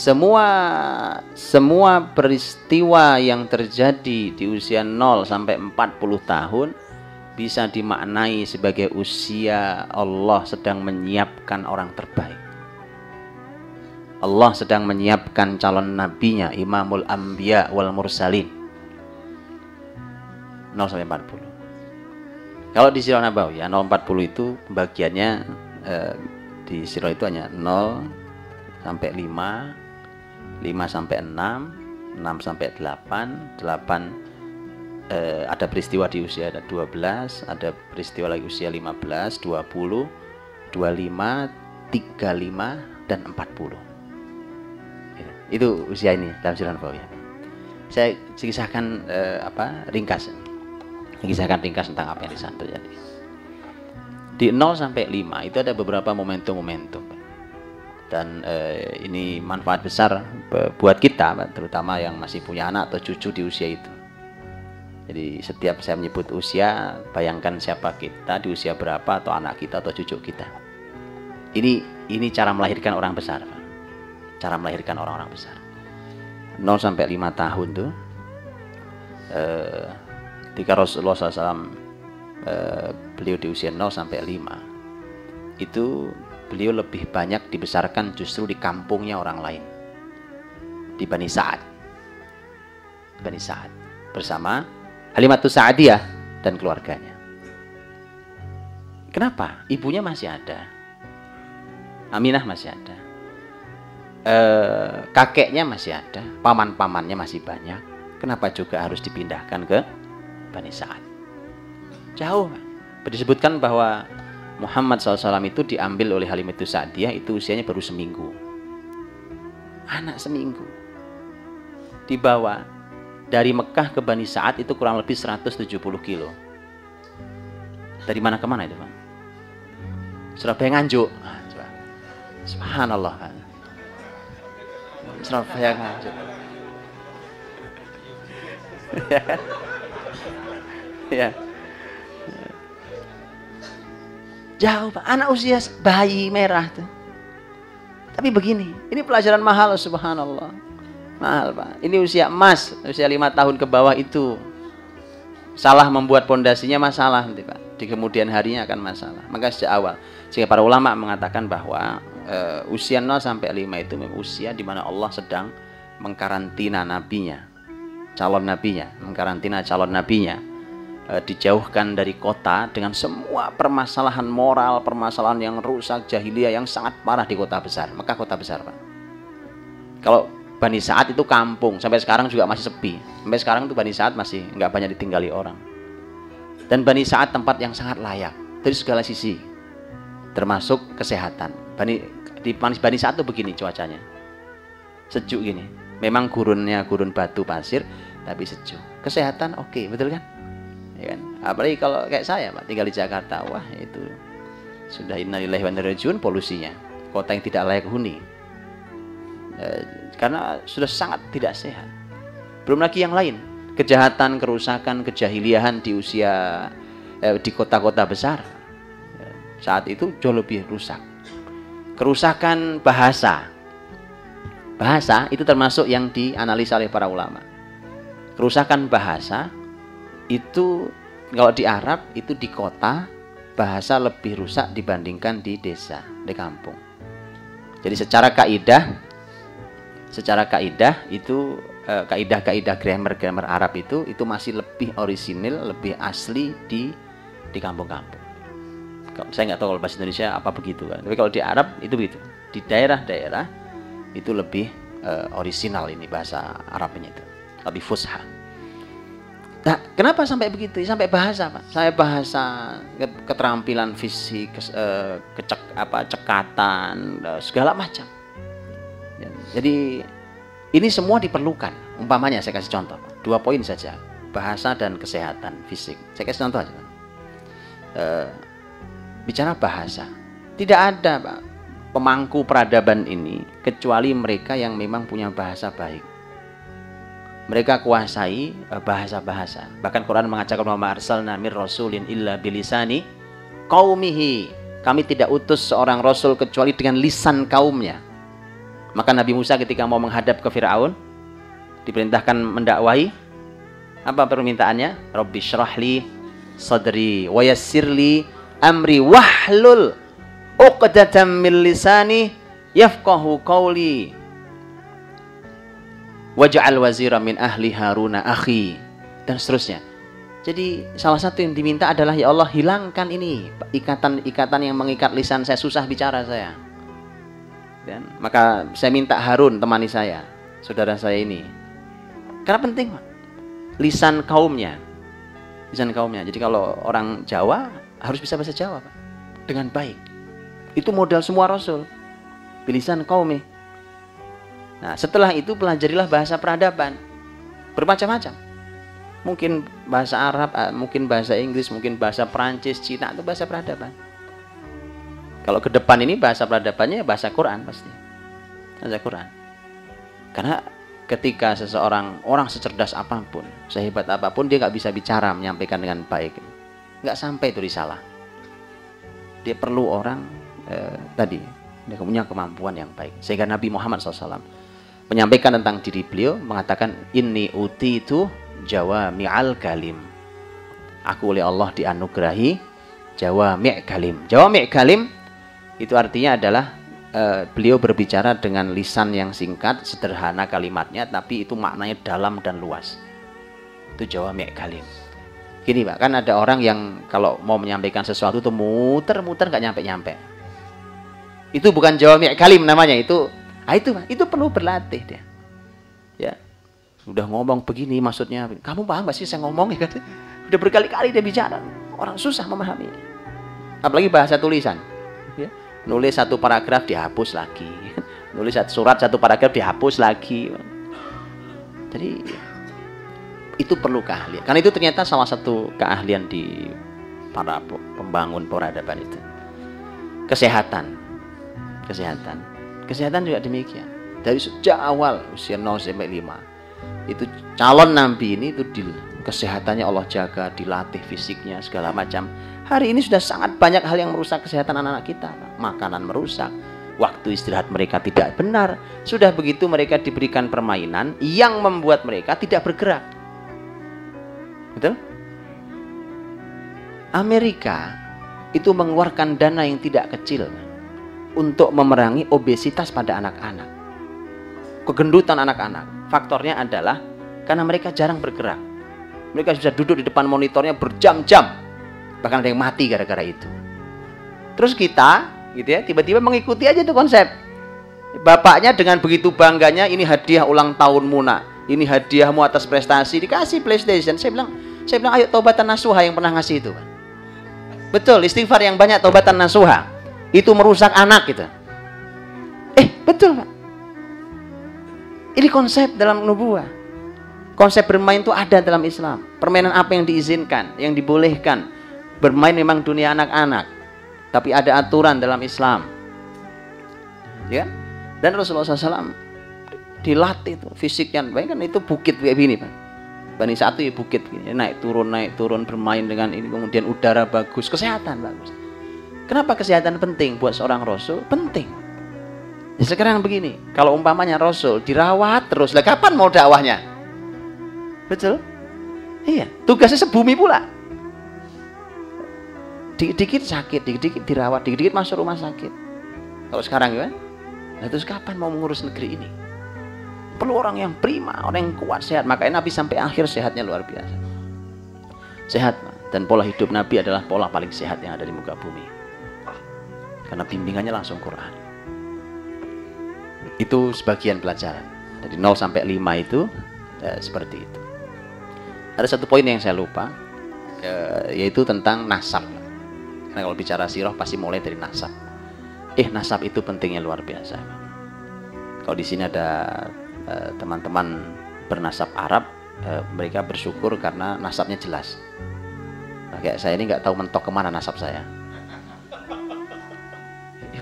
semua peristiwa yang terjadi di usia 0 sampai 40 tahun bisa dimaknai sebagai usia Allah sedang menyiapkan orang terbaik. Allah sedang menyiapkan calon nabinya, Imamul Anbiya wal Mursalin. 0 sampai 40. Kalau di Sirah Nabawiyah 0-40 itu pembagiannya di Sirah itu hanya 0 sampai 5, 5 sampai 6, 6 sampai 8, 8 ada peristiwa di usia 12, ada peristiwa lagi usia 15, 20, 25, 35 dan 40. Itu usia ini dalam Sirah Nabawiyah. Saya kisahkan ringkas. Kisahkan ringkas tentang apa yang di sana terjadi. Di 0 sampai 5 itu ada beberapa momentum-momentum. Dan ini manfaat besar buat kita, terutama yang masih punya anak atau cucu di usia itu. Jadi setiap saya menyebut usia, bayangkan siapa kita di usia berapa, atau anak kita atau cucu kita. Ini cara melahirkan orang besar, Pak. Cara melahirkan orang-orang besar. 0 sampai 5 tahun tuh ketika Rasulullah SAW beliau di usia 0 sampai 5 itu beliau lebih banyak dibesarkan justru di kampungnya orang lain, di Bani Sa'ad. Bani Sa'ad bersama Halimatus Sa'adiyah dan keluarganya. Kenapa? Ibunya masih ada, Aminah masih ada, kakeknya masih ada, paman-pamannya masih banyak. Kenapa juga harus dipindahkan ke Bani Sa'ad? Jauh. Disebutkan bahwa Muhammad SAW itu diambil oleh Halimatus Sa'diyah itu usianya baru seminggu. Anak seminggu. Dibawa dari Mekah ke Bani Sa'ad itu kurang lebih 170 kilo. Dari mana ke mana itu, Pak? Surabaya Nganjuk. Nah, coba. Subhanallah. Surabaya Nganjuk. Ya kan? Ya. Jauh, Pak. Anak usia bayi merah tuh. Tapi begini, ini pelajaran mahal, subhanallah. Mahal, Pak. Ini usia emas, usia 5 tahun ke bawah itu. Salah membuat pondasinya masalah nanti, Pak. Di kemudian harinya akan masalah. Maka sejak awal, sehingga para ulama mengatakan bahwa usia 0 sampai 5 itu memang usia di mana Allah sedang mengkarantina nabinya, calon nabinya, mengkarantina calon nabinya. Dijauhkan dari kota dengan semua permasalahan moral, permasalahan yang rusak, jahiliyah yang sangat parah di kota besar. Mekah kota besar, Pak. Kalau Bani Sa'ad itu kampung, sampai sekarang juga masih sepi. Sampai sekarang itu Bani Sa'ad masih nggak banyak ditinggali orang. Dan Bani Sa'ad tempat yang sangat layak dari segala sisi, termasuk kesehatan. Di Bani Sa'ad itu begini cuacanya, sejuk gini. Memang gurunnya gurun batu pasir, tapi sejuk. Kesehatan oke, betul kan? Ya kan? Apalagi kalau kayak saya, Pak, tinggal di Jakarta, wah itu sudah innalillahi wa inna ilaihi raji'un, polusinya, kota yang tidak layak huni, karena sudah sangat tidak sehat. Belum lagi yang lain, kejahatan, kerusakan, kejahiliahan di usia di kota-kota besar saat itu jauh lebih rusak. Kerusakan bahasa itu termasuk yang dianalisa oleh para ulama. Kerusakan bahasa itu kalau di Arab itu di kota bahasa lebih rusak dibandingkan di desa, di kampung. Jadi secara kaidah itu kaidah-kaidah grammar Arab itu masih lebih orisinil, lebih asli di kampung-kampung. Saya nggak tahu kalau bahasa Indonesia apa begitu kan. Tapi kalau di Arab itu begitu. Di daerah-daerah itu lebih orisinal ini bahasa Arabnya itu, lebih fusha. Nah, kenapa sampai begitu? Sampai bahasa, Pak. Sampai bahasa, keterampilan fisik, cekatan, segala macam. Jadi ini semua diperlukan. Umpamanya saya kasih contoh, Pak. 2 poin saja. Bahasa dan kesehatan fisik. Saya kasih contoh aja, Pak. Bicara bahasa, tidak ada, Pak, pemangku peradaban ini kecuali mereka yang memang punya bahasa baik. Mereka kuasai bahasa-bahasa. Bahkan Quran mengatakan wa ma arsalna mir rasulin illa bilisani qaumihi. Kami tidak utus seorang rasul kecuali dengan lisan kaumnya. Maka Nabi Musa ketika mau menghadap ke Fir'aun, diperintahkan mendakwahi, apa permintaannya? Rabbi syrahli sadri wa yassirli amri wahlul 'uqdatam min lisani yafqahu qawli waj'al wazira min ahli Haruna akhi, dan seterusnya. Jadi salah satu yang diminta adalah, ya Allah, hilangkan ini ikatan-ikatan yang mengikat lisan saya, susah bicara saya. Dan maka saya minta Harun temani saya, saudara saya ini. Karena penting, Pak. Lisan kaumnya. Jadi kalau orang Jawa harus bisa bahasa Jawa, Pak, dengan baik. Itu modal semua Rasul. Bilisan kaumnya. Nah, setelah itu pelajarilah bahasa peradaban. Bermacam-macam. Mungkin bahasa Arab, mungkin bahasa Inggris, mungkin bahasa Perancis, Cina, itu bahasa peradaban. Kalau ke depan ini bahasa peradabannya bahasa Quran pasti. Bahasa Quran. Karena ketika seseorang, orang secerdas apapun, sehebat apapun, dia nggak bisa bicara menyampaikan dengan baik. Nggak sampai itu risalah. Dia perlu orang dia punya kemampuan yang baik. Sehingga Nabi Muhammad SAW menyampaikan tentang diri beliau, mengatakan, inni utitu jawami'al kalim. Aku oleh Allah dianugerahi jawami' kalim. Jawami' kalim itu artinya adalah beliau berbicara dengan lisan yang singkat, sederhana kalimatnya, tapi itu maknanya dalam dan luas. Itu jawami' kalim. Gini, Pak, kan ada orang yang kalau mau menyampaikan sesuatu tuh muter-muter nggak nyampe-nyampe. Itu bukan jawami' kalim namanya, itu Pak, itu perlu berlatih dia. Ya. Udah ngomong begini maksudnya, kamu paham gak sih saya ngomong ya? Udah berkali-kali dia bicara, orang susah memahami. Apalagi bahasa tulisan, ya. Nulis satu paragraf dihapus lagi, nulis surat satu paragraf dihapus lagi. Jadi itu perlu keahlian. Karena itu ternyata salah satu keahlian di para pembangun peradaban itu. Kesehatan juga demikian. Dari sejak awal usia 0 sampai 5. Itu calon nabi ini itu kesehatannya Allah jaga, dilatih fisiknya segala macam. Hari ini sudah sangat banyak hal yang merusak kesehatan anak-anak kita. Makanan merusak, waktu istirahat mereka tidak benar. Sudah begitu mereka diberikan permainan yang membuat mereka tidak bergerak. Betul? Amerika itu mengeluarkan dana yang tidak kecil untuk memerangi obesitas pada anak-anak, kegendutan anak-anak. Faktornya adalah karena mereka jarang bergerak. Mereka bisa duduk di depan monitornya berjam-jam, bahkan ada yang mati gara-gara itu. Terus kita, gitu ya, tiba-tiba mengikuti aja tuh konsep. Bapaknya dengan begitu bangganya, ini hadiah ulang tahun Muna, ini hadiahmu atas prestasi, dikasih PlayStation. Saya bilang ayo taubatan nasuha yang pernah ngasih itu. Betul, istighfar yang banyak, taubatan nasuha. Itu merusak anak gitu. Betul, Pak. Ini konsep dalam nubuah. Konsep bermain itu ada dalam Islam. Permainan apa yang diizinkan, yang dibolehkan. Bermain memang dunia anak-anak, tapi ada aturan dalam Islam. Ya. Dan Rasulullah SAW dilatih itu fisiknya. Bayangkan itu bukit kayak gini, Pak. Bani satu ya bukit gini. Naik turun bermain dengan ini, kemudian udara bagus, kesehatan bagus. Kenapa kesehatan penting buat seorang Rasul? Penting. Ya sekarang begini, kalau umpamanya Rasul dirawat terus, lah kapan mau dakwahnya? Betul? Iya, tugasnya sebumi pula. Dikit-dikit sakit, dikit-dikit dirawat, dikit-dikit masuk rumah sakit. Kalau sekarang ya, nah, terus kapan mau mengurus negeri ini? Perlu orang yang prima, orang yang kuat, sehat. Makanya Nabi sampai akhir sehatnya luar biasa. Sehat, dan pola hidup Nabi adalah pola paling sehat yang ada di muka bumi. Karena bimbingannya langsung Quran. Itu sebagian pelajaran. Dari 0 sampai 5 itu seperti itu. Ada satu poin yang saya lupa, yaitu tentang nasab. Karena kalau bicara sirah pasti mulai dari nasab. Nasab itu pentingnya luar biasa. Kalau di sini ada teman-teman bernasab Arab, mereka bersyukur karena nasabnya jelas. Nah, kayak saya ini nggak tahu mentok kemana nasab saya.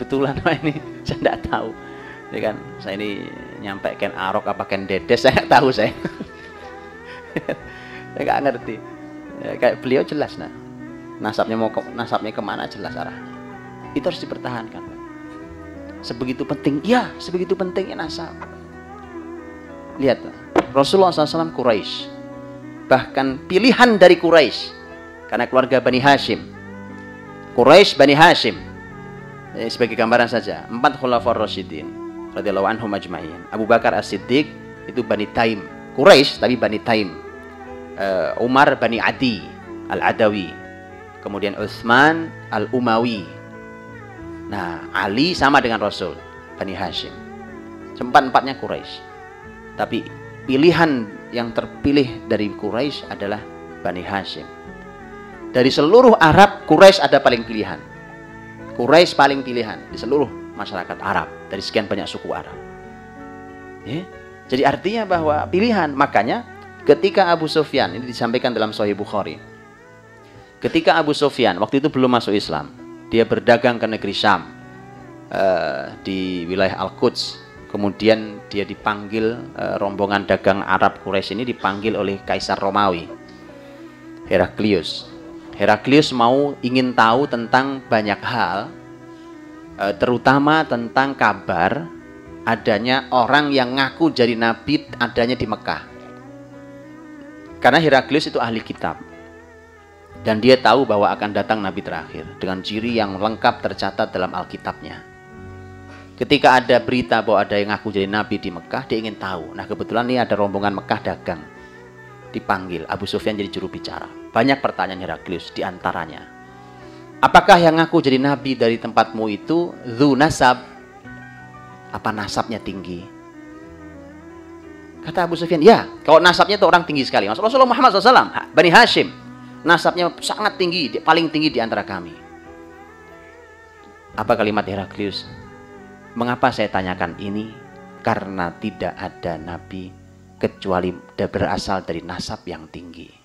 Betulan ini saya nggak tahu. Ya kan, saya ini nyampe Ken Arok apa Ken Dedes, saya nggak tahu saya. Saya nggak ngerti. Ya, kayak beliau jelas, nah nasabnya kemana jelas arahnya. Itu harus dipertahankan. Sebegitu penting, ya sebegitu pentingnya nasab. Lihat, Rasulullah SAW Quraisy, bahkan pilihan dari Quraisy, karena keluarga Bani Hashim. Quraisy Bani Hashim, sebagai gambaran saja, 4 khulafaur rasyidin radhiyallahu anhum ajma'in. Abu Bakar As-Siddiq itu Bani Taim, Quraisy tapi Bani Taim. Umar Bani Adi Al-Adawi, kemudian Utsman Al-Umawi. Nah, Ali sama dengan Rasul, Bani Hashim. Empat-empatnya Quraisy. Tapi pilihan yang terpilih dari Quraisy adalah Bani Hashim. Dari seluruh Arab, Quraisy ada paling pilihan. Quraisy paling pilihan di seluruh masyarakat Arab, dari sekian banyak suku Arab. Ya? Jadi artinya bahwa pilihan. Makanya ketika Abu Sufyan, ini disampaikan dalam Sahih Bukhari, ketika Abu Sufyan waktu itu belum masuk Islam, dia berdagang ke negeri Syam, di wilayah Al-Quds. Kemudian dia dipanggil, rombongan dagang Arab Quraisy ini dipanggil oleh Kaisar Romawi, Heraklius. Heraklius ingin tahu tentang banyak hal, terutama tentang kabar adanya orang yang ngaku jadi nabi adanya di Mekah. Karena Heraklius itu ahli kitab, dan dia tahu bahwa akan datang nabi terakhir dengan ciri yang lengkap tercatat dalam Alkitabnya. Ketika ada berita bahwa ada yang ngaku jadi nabi di Mekah, dia ingin tahu. Nah, kebetulan ini ada rombongan Mekah dagang, dipanggil. Abu Sufyan jadi juru bicara. Banyak pertanyaan Heraklius, diantaranya, apakah yang ngaku jadi nabi dari tempatmu itu dzu nasab? Apa nasabnya tinggi? Kata Abu Sufyan, ya, kalau nasabnya itu orang tinggi sekali. Rasulullah Muhammad SAW, Bani Hashim, nasabnya sangat tinggi, paling tinggi di antara kami. Apa kalimat Heraklius? Mengapa saya tanyakan ini? Karena tidak ada nabi kecuali berasal dari nasab yang tinggi.